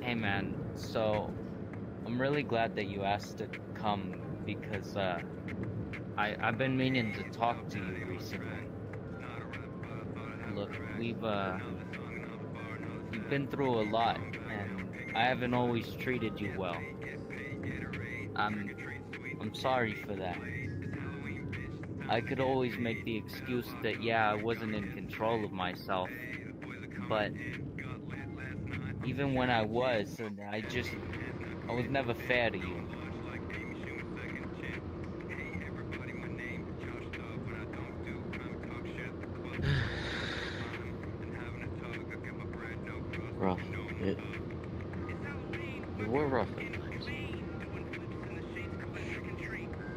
Hey man, so I'm really glad that you asked to come because I've been meaning to talk to you recently. Look, you've been through a lot and I haven't always treated you well. I'm sorry for that. I could always make the excuse that yeah, I wasn't in control of myself, but even when I was, and I was never fair to you. Rough. You were rough at times.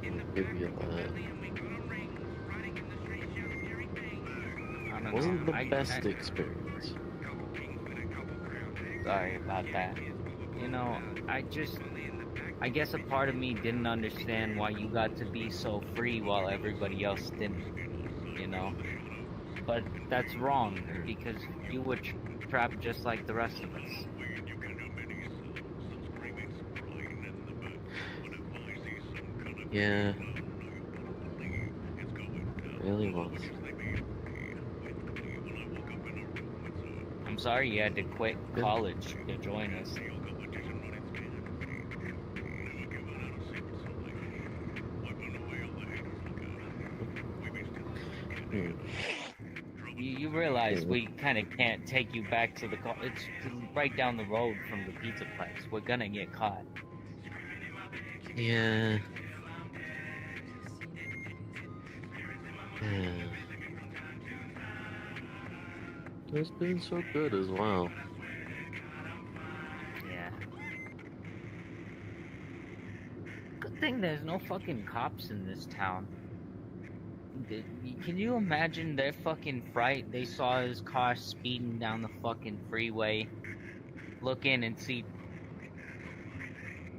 I'll give you that. Wasn't the best experience. Sorry about that. You know, I guess a part of me didn't understand why you got to be so free while everybody else didn't, you know? But that's wrong, because you were trapped just like the rest of us. Yeah. It really was. I'm sorry you had to quit college to join us. You realize we kind of can't take you back to the it's right down the road from the pizza place. We're gonna get caught. Yeah. It's been so good as well. Yeah. Good thing there's no fucking cops in this town. Can you imagine their fucking fright? They saw his car speeding down the fucking freeway. Look in and see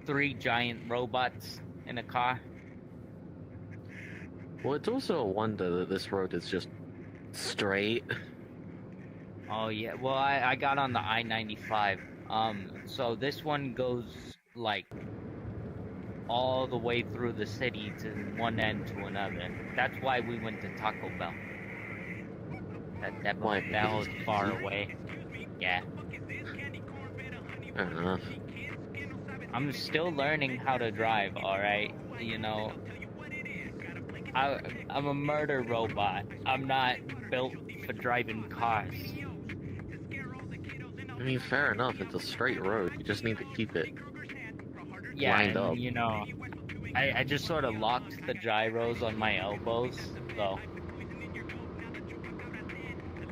3 giant robots in a car. Well, it's also a wonder that this road is just straight. Oh yeah, well I got on the I-95. So this one goes like all the way through the city to one end to another. That's why we went to Taco Bell. That was far away. Yeah. Fair enough. I'm still learning how to drive, alright? You know, I'm a murder robot. I'm not built for driving cars. I mean, fair enough, it's a straight road. You just need to keep it lined up. You know, I just sort of locked the gyros on my elbows, so...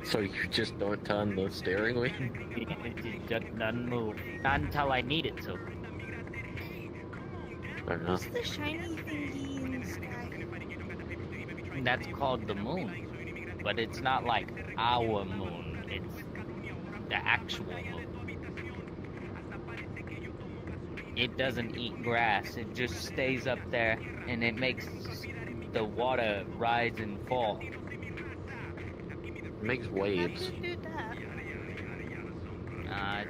So you just don't turn the steering wheel? It just doesn't move. Not until I need it to. Fair enough. What's the shiny thingy in the sky? That's called the moon. But it's not like our moon. It's the actual moon. It doesn't eat grass. It just stays up there and it makes the water rise and fall. It makes waves. How do you do that?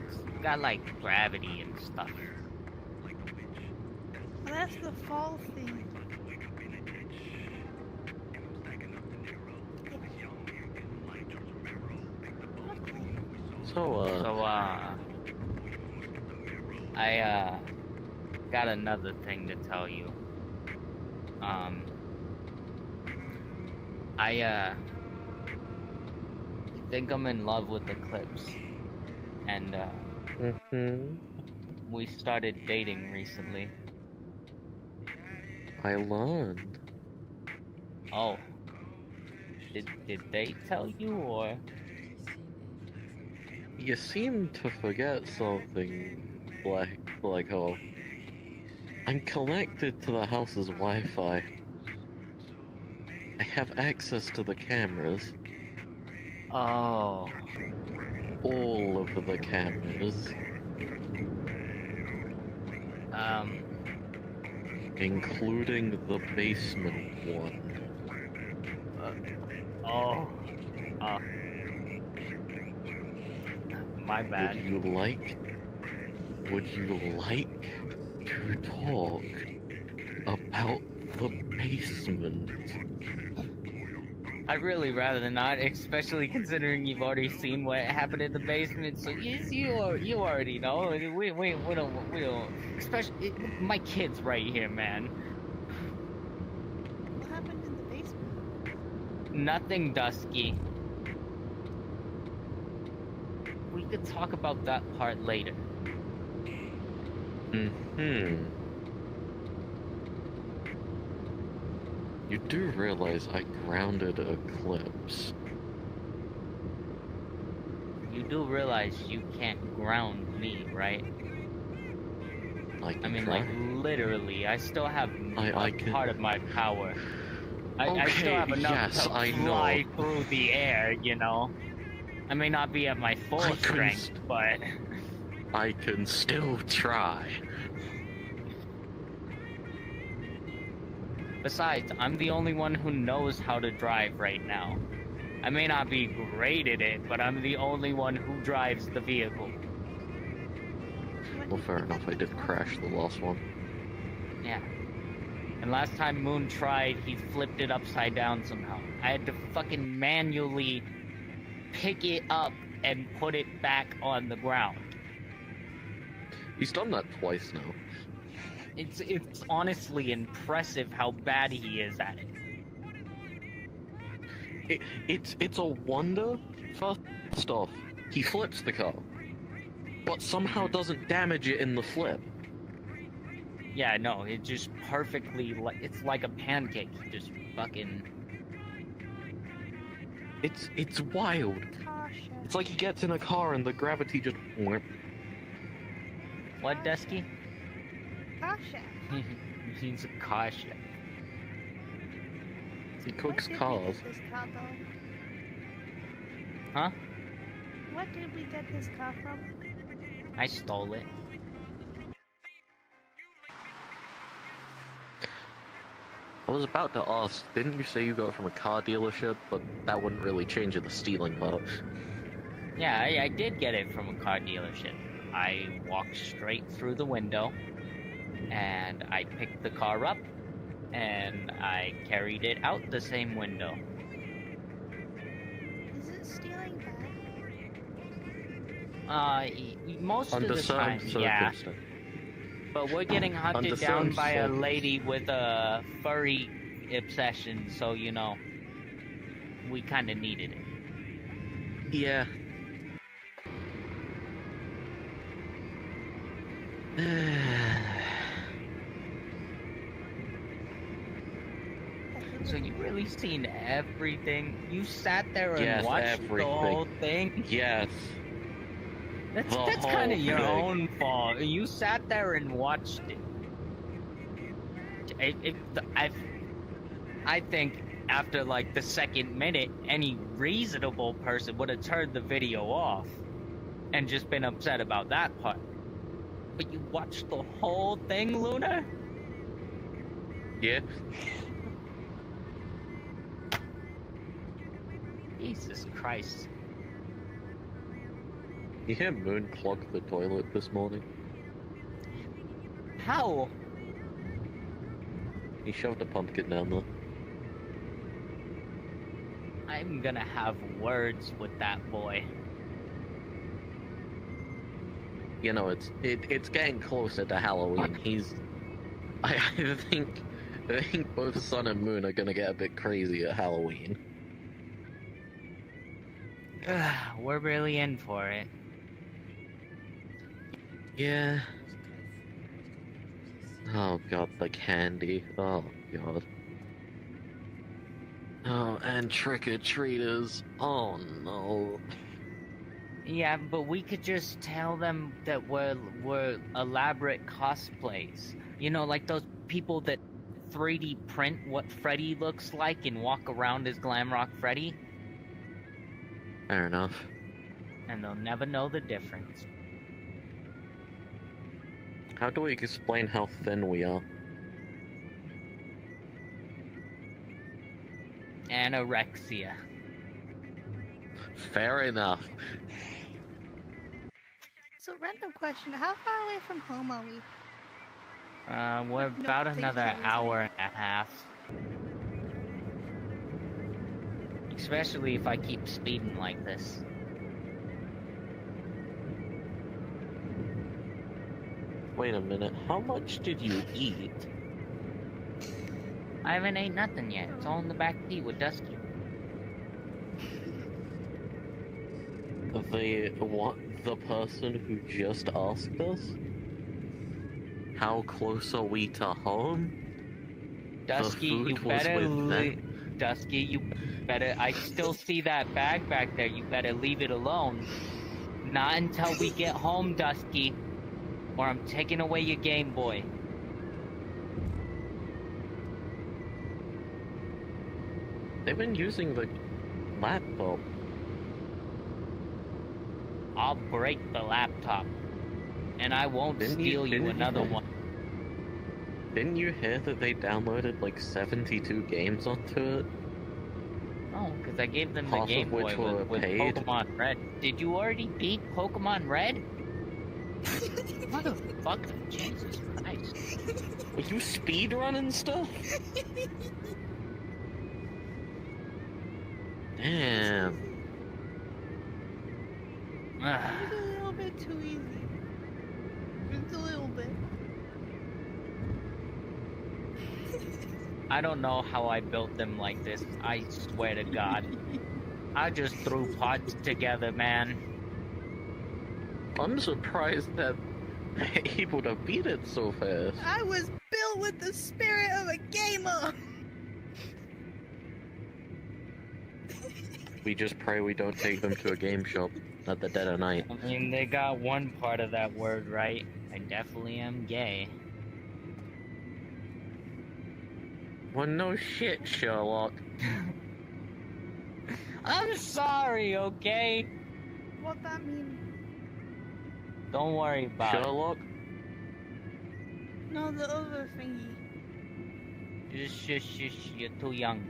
It's got like gravity and stuff. Well, that's the fall thing. I got another thing to tell you. I think I'm in love with Eclipse. And, we started dating recently. I learned. Oh. Did they tell you, or? You seem to forget something, BlackHole. I'm connected to the house's Wi-Fi. I have access to the cameras. Oh. All of the cameras. Including the basement one. My bad. Would you like would you like to talk about the basement? I'd really rather not, especially considering you've already seen what happened in the basement. So you already know. We don't. Especially my kid's right here, man. What happened in the basement? Nothing, Dusky. We could talk about that part later. You do realize I grounded Eclipse. You do realize you can't ground me, right? I mean, try. like, literally, I still have I can... part of my power. Okay, I still have enough yes, to I fly know. through the air, you know? I may not be at my full strength, but... I can still try. Besides, I'm the only one who knows how to drive right now. I may not be great at it, but I'm the only one who drives the vehicle. Well, fair enough, I did crash the last one. Yeah. And last time Moon tried, he flipped it upside down somehow. I had to fucking manually pick it up and put it back on the ground. He's done that twice now. It's honestly impressive how bad he is at it. It's a wonder. First off, he flips the car, but somehow doesn't damage it in the flip. Yeah, no, it just perfectly, it's like a pancake, just fucking... It's wild. Caution. It's like he gets in a car and the gravity just... What, Dusky? Caution. He's a caution. He cooks What cars. did we get this car, though? Huh? What did we get this car from? I stole it. I was about to ask, didn't you say you got it from a car dealership? But that wouldn't really change the stealing part. Yeah, I did get it from a car dealership. I walked straight through the window, and I picked the car up, and I carried it out the same window. Is it stealing bad? Most of Under the certain time, yeah. circumstances. But we're getting hunted Under down certain by a circumstances. lady with a furry obsession, so, you know, we kind of needed it. Yeah. So you really seen everything? You sat there and Yes, watched everything. the whole thing? Yes. That's The kind of whole your thing. own fault. You sat there and watched it. I think after like the second minute, any reasonable person would have turned the video off and just been upset about that part. But you watched the whole thing, Lunar? Yeah. Jesus Christ. You hear Moon clog the toilet this morning? How? He shoved a pumpkin down there. I'm gonna have words with that boy. You know, it's getting closer to Halloween. I think both Sun and Moon are gonna get a bit crazy at Halloween. We're really in for it. Yeah. Oh god, the candy. Oh god. Oh, and trick-or-treaters. Oh no. Yeah, but we could just tell them that we're elaborate cosplays. You know, like those people that 3D print what Freddy looks like and walk around as Glamrock Freddy. Fair enough. And they'll never know the difference. How do we explain how thin we are? Anorexia. Fair enough. So, random question: how far away from home are we? We're No about particular another reason. hour and a half. Especially if I keep speeding like this. Wait a minute, how much did you eat? I haven't ate nothing yet. It's all in the back seat with Dusky. The person who just asked us? How close are we to home? Dusky, you food was better with them? Dusky, you better. I still see that bag back there. You better leave it alone. Not until we get home, Dusky, or I'm taking away your Game Boy. They've been using the laptop. I'll break the laptop, and I won't steal you another one. Didn't you hear that they downloaded like 72 games onto it? Oh, because I gave them the Half Game of which Boy were with paid. Pokemon Red. Did you already beat Pokemon Red? Motherfucker, Jesus Christ. Were you speedrunning stuff? Damn. It's a little bit too easy. Just a little bit. I don't know how I built them like this. I swear to God. I just threw pods together, man. I'm surprised that they're able to beat it so fast. I was built with the spirit of a gamer. We just pray we don't take them to a game shop at the dead of night. I mean, they got one part of that word right. I definitely am gay. Well, no shit, Sherlock. I'm sorry, okay? What that mean? Don't worry about Sherlock? No, the other thingy. it. Shush, you're too young.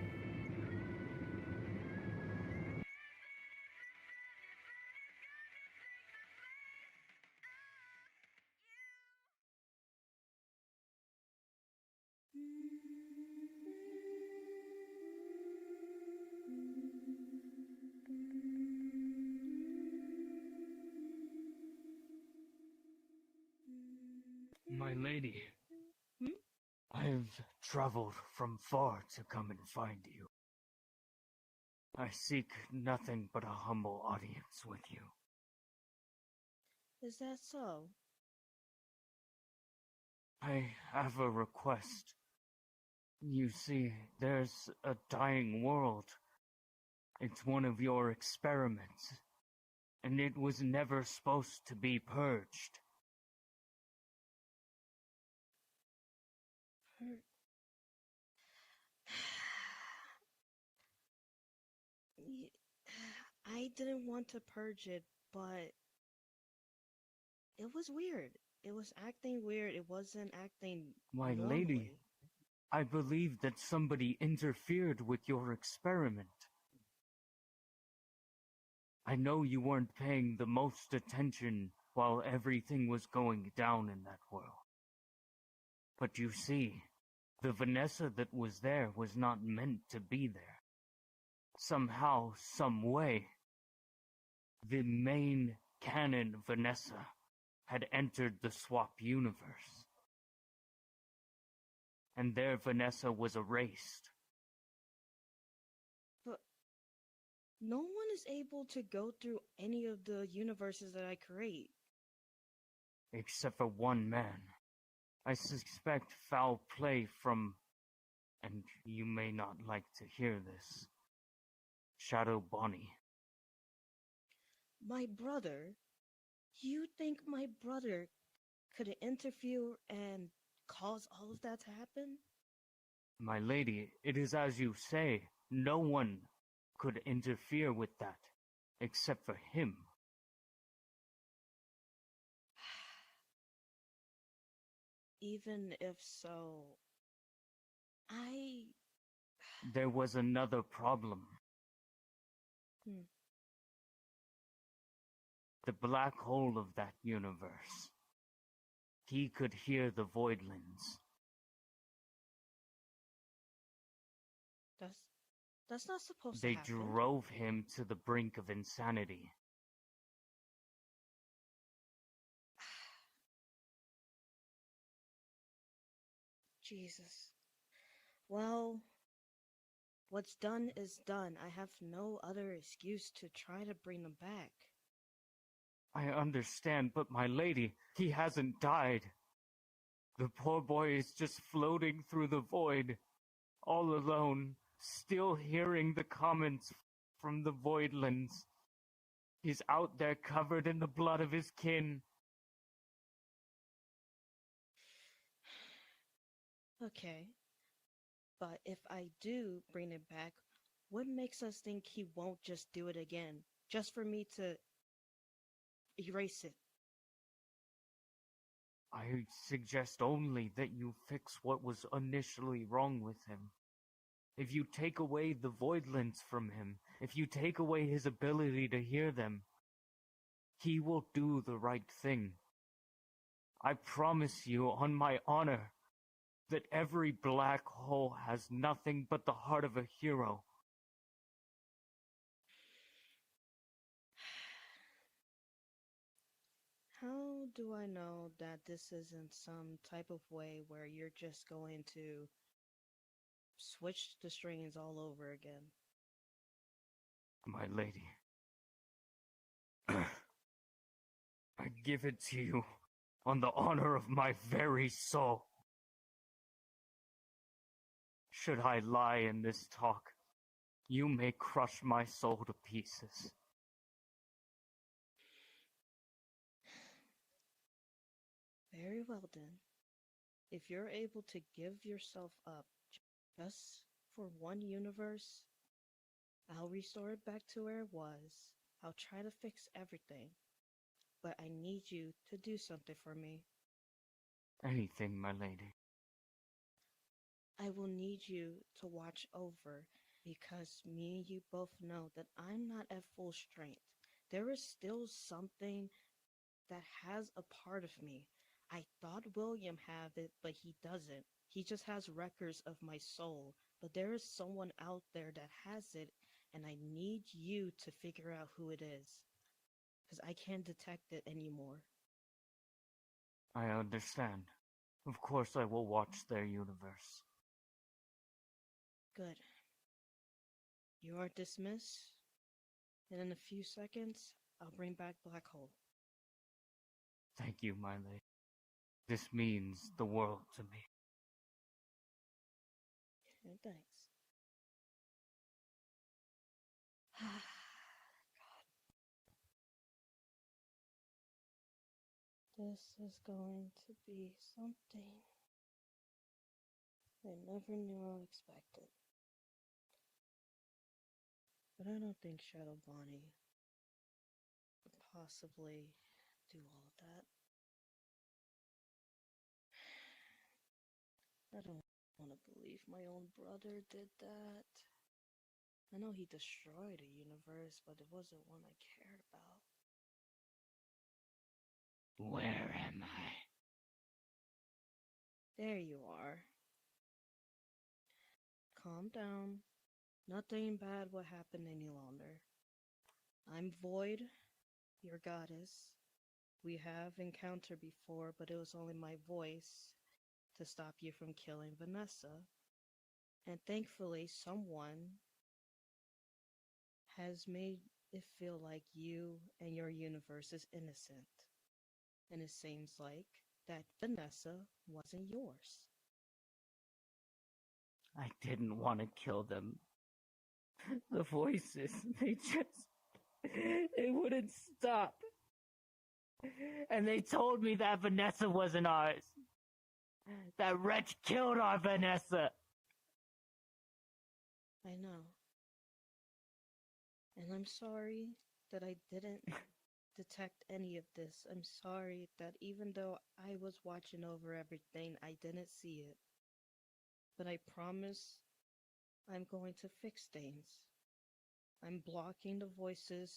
My lady, Hmm? I've traveled from far to come and find you. I seek nothing but a humble audience with you. Is that so? I have a request. You see, there's a dying world. It's one of your experiments, and it was never supposed to be purged. I didn't want to purge it, but it was weird. It was acting weird. It wasn't acting My normally. lady, I believe that somebody interfered with your experiment. I know you weren't paying the most attention while everything was going down in that world. But you see, the Vanessa that was there was not meant to be there. Somehow, some way, the main canon Vanessa had entered the swap universe. And there Vanessa was erased. But no one is able to go through any of the universes that I create. Except for one man. I suspect foul play from, and you may not like to hear this, Shadow Bonnie. My brother? You think my brother could interfere and cause all of that to happen? My lady, it is as you say, no one could interfere with that, except for him. Even if so, There was another problem. the black hole of that universe. He could hear the voidlands. That's not supposed to They happen. drove him to the brink of insanity. Jesus. Well, what's done is done. I have no other excuse to try to bring them back. I understand, but my lady, he hasn't died. The poor boy is just floating through the void, all alone, still hearing the comments from the voidlands. He's out there covered in the blood of his kin. Okay. But if I do bring it back, what makes us think he won't just do it again? Just for me to erase it. I suggest only that you fix what was initially wrong with him. If you take away the voidlands from him, if you take away his ability to hear them, he will do the right thing. I promise you on my honor that every black hole has nothing but the heart of a hero. How do I know that this isn't some type of way where you're just going to switch the strings all over again? My lady, I give it to you on the honor of my very soul. Should I lie in this talk, you may crush my soul to pieces. Very well then. If you're able to give yourself up just for one universe, I'll restore it back to where it was. I'll try to fix everything. But I need you to do something for me. Anything, my lady. I will need you to watch over, because me and you both know that I'm not at full strength. There is still something that has a part of me. I thought William had it, but he doesn't. He just has records of my soul. But there is someone out there that has it, and I need you to figure out who it is. Because I can't detect it anymore. I understand. Of course I will watch their universe. Good. You are dismissed, and in a few seconds, I'll bring back Black Hole. Thank you, my lady. This means the world to me. And thanks. God. This is going to be something I never knew I expected. But I don't think Shadow Bonnie could possibly do all of that. I don't want to believe my own brother did that. I know he destroyed a universe, but it wasn't one I cared about. Where am I? There you are. Calm down. Nothing bad will happen any longer. I'm Void, your goddess. We have encountered before, but it was only my voice to stop you from killing Vanessa. And thankfully, someone has made it feel like you and your universe is innocent. And it seems like that Vanessa wasn't yours. I didn't want to kill them. The voices, they wouldn't stop. And they told me that Vanessa wasn't ours. That wretch killed our Vanessa. I know. And I'm sorry that I didn't detect any of this. I'm sorry that even though I was watching over everything, I didn't see it. But I promise I'm going to fix things. I'm blocking the voices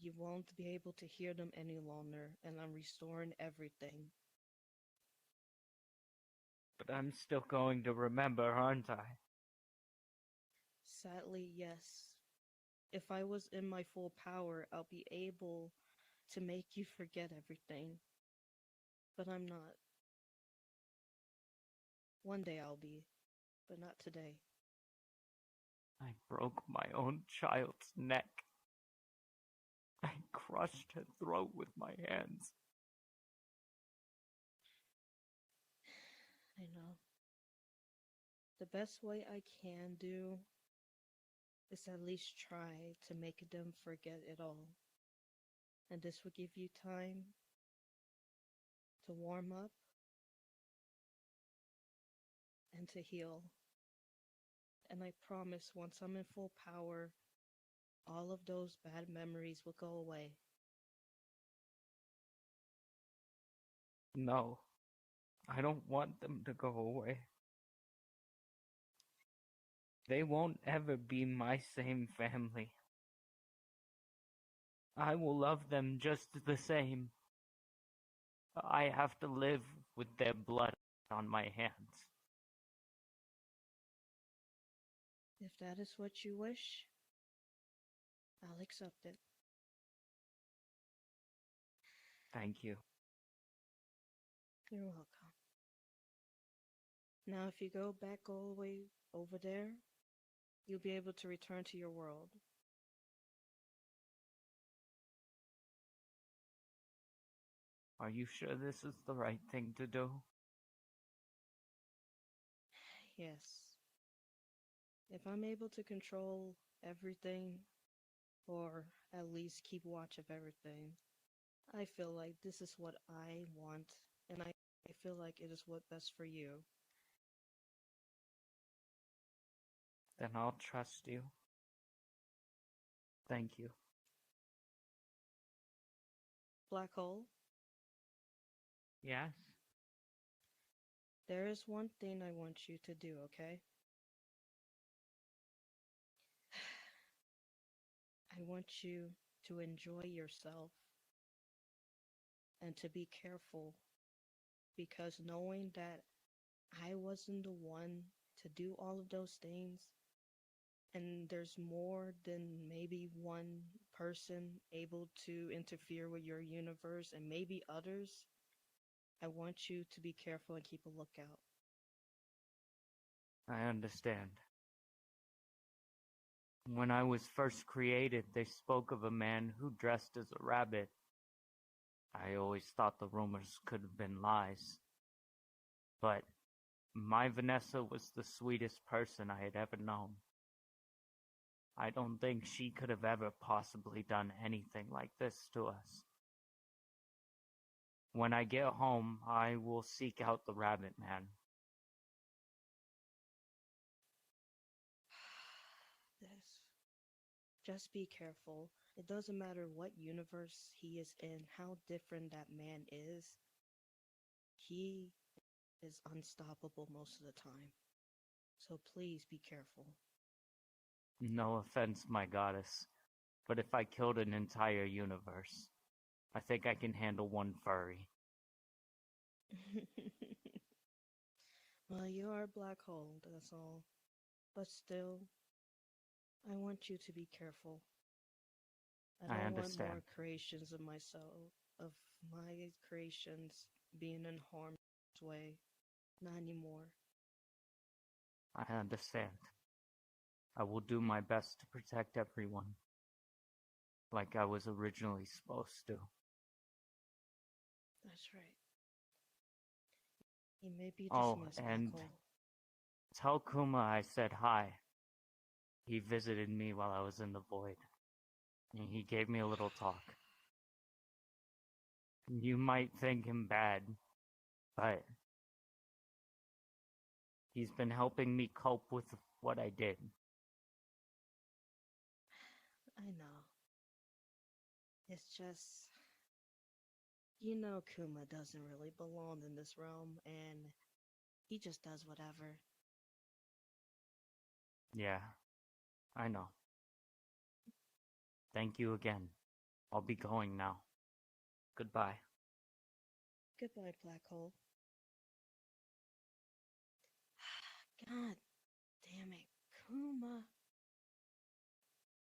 you won't be able to hear them any longer, and I'm restoring everything. But I'm still going to remember, aren't I? Sadly, yes. If I was in my full power, I'll be able to make you forget everything. But I'm not. One day I'll be, but not today. I broke my own child's neck. I crushed her throat with my hands. I know. The best way I can do is at least try to make them forget it all. And this will give you time to warm up and to heal. And I promise once I'm in full power, all of those bad memories will go away. No, I don't want them to go away. They won't ever be my same family. I will love them just the same. I have to live with their blood on my hands. If that is what you wish, I'll accept it. Thank you. You're welcome. Now, if you go back all the way over there, you'll be able to return to your world. Are you sure this is the right thing to do? Yes. If I'm able to control everything, or at least keep watch of everything, I feel like this is what I want, and I feel like it is what best for you. Then I'll trust you. Thank you. Black Hole, Yes? there is one thing I want you to do, okay? I want you to enjoy yourself and to be careful, because knowing that I wasn't the one to do all of those things, and there's more than maybe one person able to interfere with your universe, and maybe others, I want you to be careful and keep a lookout. I understand. When I was first created, they spoke of a man who dressed as a rabbit. I always thought the rumors could have been lies. But my Vanessa was the sweetest person I had ever known. I don't think she could have ever possibly done anything like this to us. When I get home, I will seek out the rabbit man. This. Just be careful. It doesn't matter what universe he is in, how different that man is. He is unstoppable most of the time. So please be careful. No offense, my goddess, but if I killed an entire universe, I think I can handle one furry. Well, you are a black hole, that's all. But still, I want you to be careful. I I don't want understand. more creations of myself, of my creations being in harm's way. Not anymore. I understand. I will do my best to protect everyone, like I was originally supposed to. That's right. You may be Oh, dismissed, black and hole. tell Kuma I said hi. He visited me while I was in the void, and he gave me a little talk. You might think him bad, but he's been helping me cope with what I did. I know. It's just, you know, Kuma doesn't really belong in this realm, and he just does whatever. Yeah, I know. Thank you again. I'll be going now. Goodbye. Goodbye, Black Hole. God